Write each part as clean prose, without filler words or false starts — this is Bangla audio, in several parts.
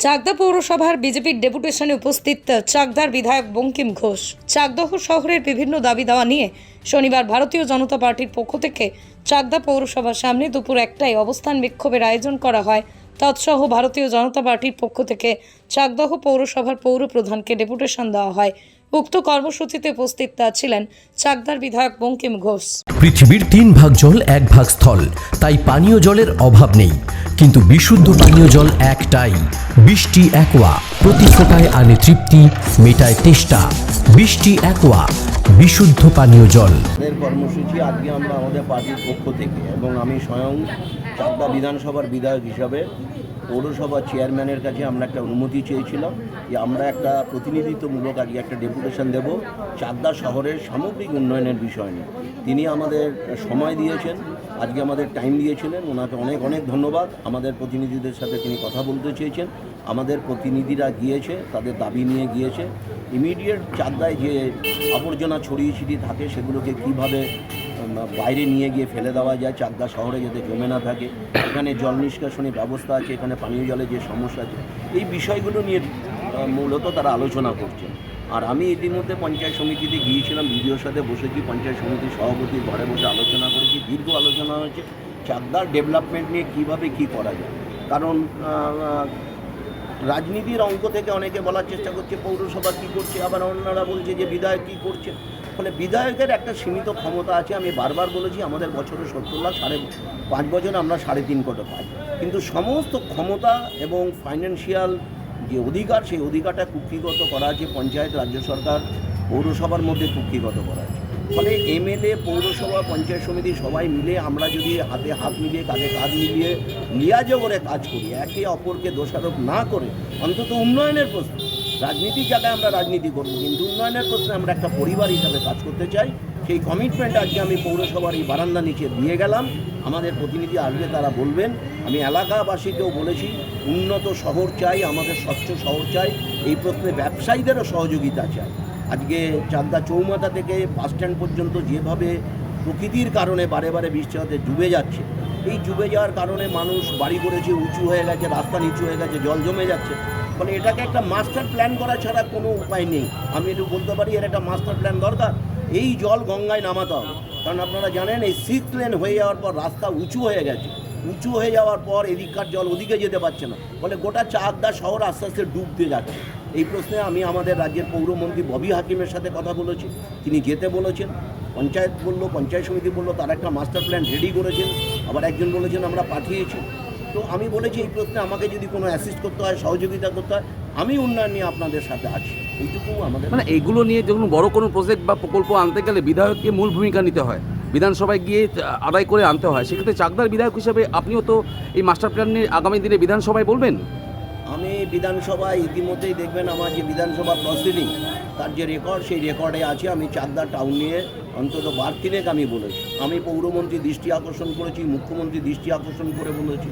চাকদা পৌরসভার বিজেপির ডেপুটেশনে উপস্থিত চাকদার বিধায়ক বঙ্কিম ঘোষ। চাকদহ শহরের বিভিন্ন দাবি দাওয়া নিয়ে শনিবার ভারতীয় জনতা পার্টির পক্ষ থেকে চাকদা পৌরসভার সামনে দুপুর 1টায় অবস্থান বিক্ষোভের আয়োজন করা হয়। তৎসহ ভারতীয় জনতা পার্টির পক্ষ থেকে চাকদহ পৌরসভার পৌর প্রধানকে ডেপুটেশন দেওয়া হয়। উক্ত কর্মসূচিতে উপস্থিত ছিলেন চাকদার বিধায়ক বঙ্কিম ঘোষ। পৃথিবীর 3 ভাগ জল 1 ভাগ স্থল, তাই পানীয় জলের অভাব নেই, কিন্তু বিশুদ্ধ পানীয় জল একটাই, বৃষ্টি অ্যাকোয়া। প্রতি ফোঁটায় আনে তৃপ্তি, মেটায় তেষ্টা। বৃষ্টি অ্যাকোয়া, বিশুদ্ধ পানীয় জল। এর কর্মসূচি আজকে আমরা আমাদের পার্টির পক্ষ থেকে এবং আমি স্বয়ং চাকদা বিধানসভার বিধায়ক হিসাবে পৌরসভার চেয়ারম্যানের কাছে আমরা একটা অনুমতি চেয়েছিলাম যে আমরা একটা প্রতিনিধিত্বমূলক আজকে একটা ডেপুটেশন দেব চাকদা শহরের সামগ্রিক উন্নয়নের বিষয় নিয়ে। তিনি আমাদের সময় দিয়েছেন, আজকে আমাদের টাইম দিয়েছিলেন, ওনাকে অনেক অনেক ধন্যবাদ। আমাদের প্রতিনিধিদের সাথে তিনি কথা বলতে চেয়েছেন, আমাদের প্রতিনিধিরা গিয়েছে, তাদের দাবি নিয়ে গিয়েছে। ইমিডিয়েট চাকদায় যে আবর্জনা ছড়িয়ে ছিটিয়ে থাকে সেগুলোকে কীভাবে বাইরে নিয়ে গিয়ে ফেলে দেওয়া যায়, চাকদা শহরে যাতে জমে না থাকে। এখানে জল নিষ্কাশনী ব্যবস্থা আছে, এখানে পানীয় জলের যে সমস্যা আছে, এই বিষয়গুলো নিয়ে মূলত তারা আলোচনা করছেন। আর আমি ইতিমধ্যে পঞ্চায়েত সমিতিতে গিয়েছিলাম, বিডিওর সাথে বসেছি, পঞ্চায়েত সমিতির সভাপতির ঘরে বসে আলোচনা করেছি, দীর্ঘ আলোচনা হয়েছে চাকদার ডেভেলপমেন্ট নিয়ে কীভাবে কী করা যায়। কারণ রাজনীতির অঙ্ক থেকে অনেকে বলার চেষ্টা করছে পৌরসভা কী করছে, আবার অন্যরা বলছে যে বিধায়ক কী করছে। ফলে বিধায়কের একটা সীমিত ক্ষমতা আছে। আমি বারবার বলেছি আমাদের বছরে 70 লাখ, 5 বছরে আমরা 3.5 কোটি পাই, কিন্তু সমস্ত ক্ষমতা এবং ফাইন্যান্সিয়াল যে অধিকার, সেই অধিকারটা কুক্ষিগত করা আছে পঞ্চায়েত, রাজ্য সরকার, পৌরসভার মধ্যে কুক্ষিগত করা আছে। ফলে এমএলএ, পৌরসভা, পঞ্চায়েত সমিতি সবাই মিলে আমরা যদি হাতে হাত মিলিয়ে, কাঁধে কাঁধ মিলিয়ে লিয়াজো করে কাজ করি, একে অপরকে দোষারোপ না করে, অন্তত উন্নয়নের প্রশ্নে, রাজনীতির জায়গায় আমরা রাজনীতি করব, কিন্তু উন্নয়নের প্রশ্নে আমরা একটা পরিবার হিসাবে কাজ করতে চাই। সেই কমিটমেন্ট আজকে আমি পৌরসভার এই বারান্দা নিচে দিয়ে গেলাম। আমাদের প্রতিনিধি আসবে, তারা বলবেন। আমি এলাকাবাসীকেও বলেছি উন্নত শহর চাই, আমাদের স্বচ্ছ শহর চাই, এই প্রশ্নে ব্যবসায়ীদেরও সহযোগিতা চাই। আজকে চাকদা চৌমাথা থেকে বাস স্ট্যান্ড পর্যন্ত যেভাবে প্রকৃতির কারণে বারে বারে বৃষ্টি হতে ডুবে যাচ্ছে, এই ডুবে যাওয়ার কারণে মানুষ বাড়ি করেছে, উঁচু হয়ে গেছে, রাস্তা নিচু হয়ে গেছে, জল জমে যাচ্ছে। ফলে এটাকে একটা মাস্টার প্ল্যান করা ছাড়া কোনো উপায় নেই। আমি একটু বলতে পারি এর একটা মাস্টার প্ল্যান দরকার। এই জল গঙ্গায় নামাতে হবে, কারণ আপনারা জানেন এই 6 লেন হয়ে যাওয়ার পর রাস্তা উঁচু হয়ে গেছে, উঁচু হয়ে যাওয়ার পর এদিককার জল ওদিকে যেতে পারছে না। ফলে গোটা চাকদা শহর আস্তে আস্তে ডুবতে যাচ্ছে। এই প্রশ্নে আমি আমাদের রাজ্যের পৌরমন্ত্রী ববি হাকিমের সাথে কথা বলেছি, তিনি যেতে বলেছেন। পঞ্চায়েত বললো, পঞ্চায়েত সমিতি বললো তারা একটা মাস্টার প্ল্যান রেডি করেছেন, আবার একজন বলেছেন আমরা পাঠিয়েছি। তো আমি বলেছি এই প্রশ্নে আমাকে যদি কোনো অ্যাসিস্ট করতে হয়, সহযোগিতা করতে হয়, আমি উন্নয়ন নিয়ে আপনাদের সাথে আছি। এইটুকু আমাদের, মানে এইগুলো নিয়ে যখন বড় কোনো প্রজেক্ট বা প্রকল্প আনতে গেলে বিধায়ককে মূল ভূমিকা নিতে হয়, বিধানসভায় গিয়ে আদায় করে আনতে হয়। সেক্ষেত্রে চাকদার বিধায়ক হিসেবে আপনিও তো এই মাস্টার প্ল্যান নিয়ে আগামী দিনে বিধানসভায় বলবেন। আমি বিধানসভায় ইতিমধ্যেই দেখবেন আমার যে বিধানসভা প্রসিডিং, তার যে রেকর্ড, সেই রেকর্ডে আছে। আমি চাকদা টাউন নিয়ে অন্তত 12 আমি বলেছি। আমি পৌরমন্ত্রী দৃষ্টি আকর্ষণ করেছি, মুখ্যমন্ত্রী দৃষ্টি আকর্ষণ করে বলেছি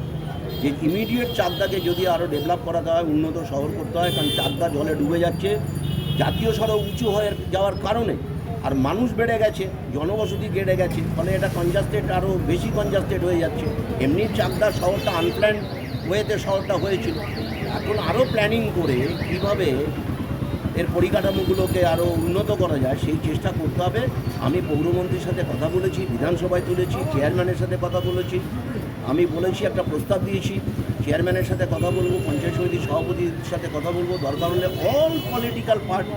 যে ইমিডিয়েট চাকদাকে যদি আরও ডেভেলপ করাতে হয়, উন্নত শহর করতে হয়, কারণ চাকদা জলে ডুবে যাচ্ছে। জাতীয় সড়ক উঁচু হয়ে যাওয়ার কারণে আর মানুষ বেড়ে গেছে, জনবসতি বেড়ে গেছে, ফলে এটা কনজাস্টেড, আরও বেশি কনজাস্টেড হয়ে যাচ্ছে। এমনি চাকদা শহরটা আনপ্ল্যান্ড ওয়েতে শহরটা হয়েছিল, এখন আরও প্ল্যানিং করে কীভাবে এর পরিকাঠামোগুলোকে আরও উন্নত করা যায় সেই চেষ্টা করতে হবে। আমি পৌরমন্ত্রীর সাথে কথা বলেছি, বিধানসভায় তুলেছি, চেয়ারম্যানের সাথে কথা বলেছি। আমি বলেছি একটা প্রস্তাব দিয়েছি, চেয়ারম্যানের সাথে কথা বলবো, পঞ্চায়েত সমিতির সভাপতির সাথে কথা বলবো, দরকার হলে অল পলিটিক্যাল পার্টি,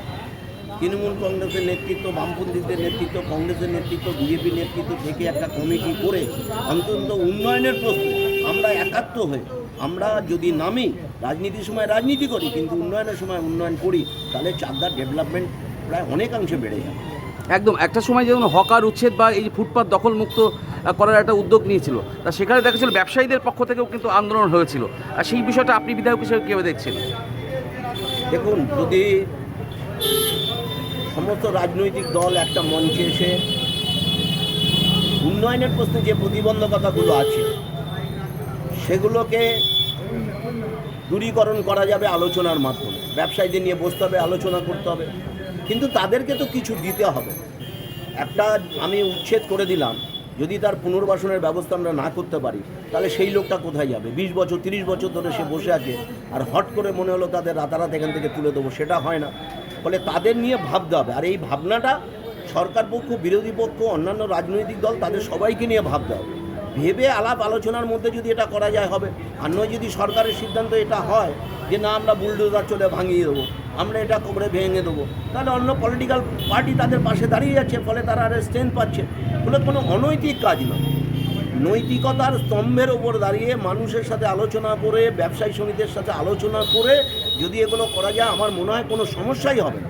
তৃণমূল কংগ্রেসের নেতৃত্ব, বামপন্থীদের নেতৃত্ব, কংগ্রেসের নেতৃত্ব, বিজেপির নেতৃত্ব থেকে একটা কমিটি করে অন্তত উন্নয়নের প্রশ্নে আমরা একাত্ম হয়ে আমরা যদি নামি, রাজনীতির সময় রাজনীতি করি, কিন্তু উন্নয়নের সময় উন্নয়ন করি, তাহলে চাকদার ডেভেলপমেন্ট প্রায় অনেকাংশে বেড়ে যাবে। একদম একটা সময় যেমন হকার উচ্ছেদ বা এই ফুটপাত দখলমুক্ত করার একটা উদ্যোগ নিয়েছিল, তা সেখানে দেখা ছিল ব্যবসায়ীদের পক্ষ থেকেও কিন্তু আন্দোলন হয়েছিল। আর সেই বিষয়টা আপনি বিধায়ক হিসেবে কীভাবে দেখছেন? দেখুন, যদি সমস্ত রাজনৈতিক দল একটা মঞ্চে এসে উন্নয়নের প্রশ্নে যে প্রতিবন্ধকতাগুলো আছে সেগুলোকে দূরীকরণ করা যাবে আলোচনার মাধ্যমে, ব্যবসায়ীদের নিয়ে বসতে হবে, আলোচনা করতে হবে, কিন্তু তাদেরকে তো কিছু দিতে হবে। একটা আমি উচ্ছেদ করে দিলাম, যদি তার পুনর্বাসনের ব্যবস্থা আমরা না করতে পারি তাহলে সেই লোকটা কোথায় যাবে? 20 বছর 30 বছর ধরে সে বসে আছে, আর হট করে মনে হলো তাদের রাতারাত এখান থেকে তুলে দেবো, সেটা হয় না। ফলে তাদের নিয়ে ভাবতে হবে, আর এই ভাবনাটা সরকার পক্ষ, বিরোধী পক্ষ, অন্যান্য রাজনৈতিক দল, তাদের সবাইকে নিয়ে ভাবতে হবে। ভেবে আলাপ আলোচনার মধ্যে যদি এটা করা যায় হবে, আর নয় যদি সরকারের সিদ্ধান্ত এটা হয় যে না আমরা বুলডোজার চলে ভাঙিয়ে দেবো, আমরা এটা করে ভেঙে দেবো, তাহলে অন্য পলিটিক্যাল পার্টি তাদের পাশে দাঁড়িয়ে যাচ্ছে, ফলে তারা আর স্ট্রেংথ পাচ্ছে। ফলে কোনো অনৈতিক কাজ নয়, নৈতিকতার স্তম্ভের ওপর দাঁড়িয়ে মানুষের সাথে আলোচনা করে, ব্যবসায়ী সমিতির সাথে আলোচনা করে যদি এগুলো করা যায়, আমার মনে হয় কোনো সমস্যাই হবে না।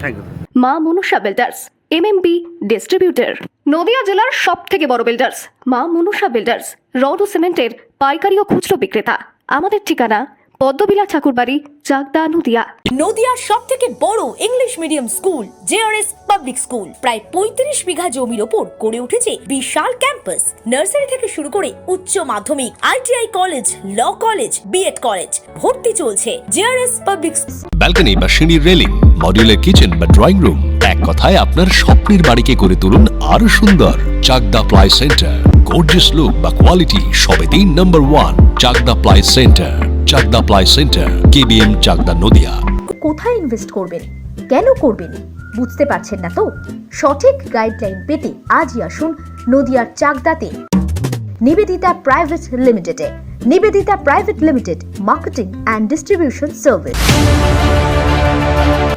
Thank you. Maa Manusha builders MMB distributor, Nadia জেলার সব থেকে বড় বিল্ডার্স মা মনুষা বিল্ডার্স, রড ও সিমেন্টের পাইকারি ও খুচরো বিক্রেতা। আমাদের ঠিকানা পদ্মবিলা ঠাকুরবাড়ি, চাকদা, নদিয়া। নদিয়ার সব থেকে বড় English medium school JRS public school প্রায় 35 বিঘা জমির ওপর গড়ে উঠেছে বিশাল ক্যাম্পাস। নার্সারি থেকে শুরু করে উচ্চ মাধ্যমিক, ITI college, law college, BEd college, ভর্তি চলছে। জেআরএস পাবলিক ব্যালকনি বা সিঁড়ির রেলিং, মডিউলার কিচেন বা ড্রয়িং রুম, এক কথায় আপনার স্বপ্নের বাড়িকে করে তুলুন আরো সুন্দর। Chakdah ply centre, gorgeous look বা কোয়ালিটি সবেতেই number 1। Chakdah ply centre, Chakdah ply centre, KBM, Chakdah, Nadia. কোথায় ইনভেস্ট করবেন, কেন করবেন বুঝতে পারছেন না তো? সঠিক গাইডলাইন পেতে আজই আসুন নদিয়ার চাকদাতে নিবেদিতা প্রাইভেট লিমিটেডে। Nivedita private limited, marketing and distribution service.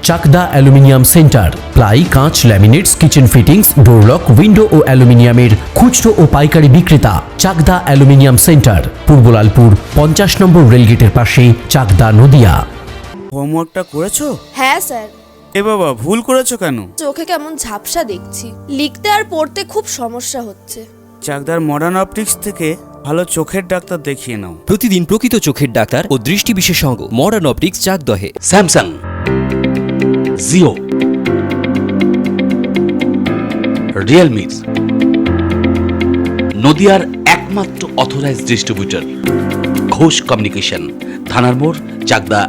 Chakda aluminium centre, ply, কাঁচ, laminates, kitchen fittings, door lock, window ও অ্যালুমিনিয়ামের খুচরো ও পাইকারি বিক্রেতা। চাকদা অ্যালুমিনিয়াম সেন্টার, পূর্বলালপুর 50 নম্বর রেলগেটের পাশে, চাকদা, নদিয়া। হোমওয়ার্কটা করেছো? হ্যাঁ স্যার। এ বাবা, ভুল করেছো কেন? চোখে কেমন ঝাপসা দেখছি, লিখতে আর পড়তে খুব সমস্যা হচ্ছে। চাকদার মডার্ন অপটিক্স থেকে ভালো চোখের ডাক্তার দেখিয়ে নাও। প্রতিদিন প্রকৃত চোখের ডাক্তার ও দৃষ্টি বিশেষজ্ঞ মডার্ন অপটিক্স, চাকদহে। স্যামসাং, জিও, রিয়েলমি, নদিয়ার একমাত্র অথরাইজড ডিস্ট্রিবিউটর ঘোষ কমিউনিকেশন, থানার মোড়, চাকদা।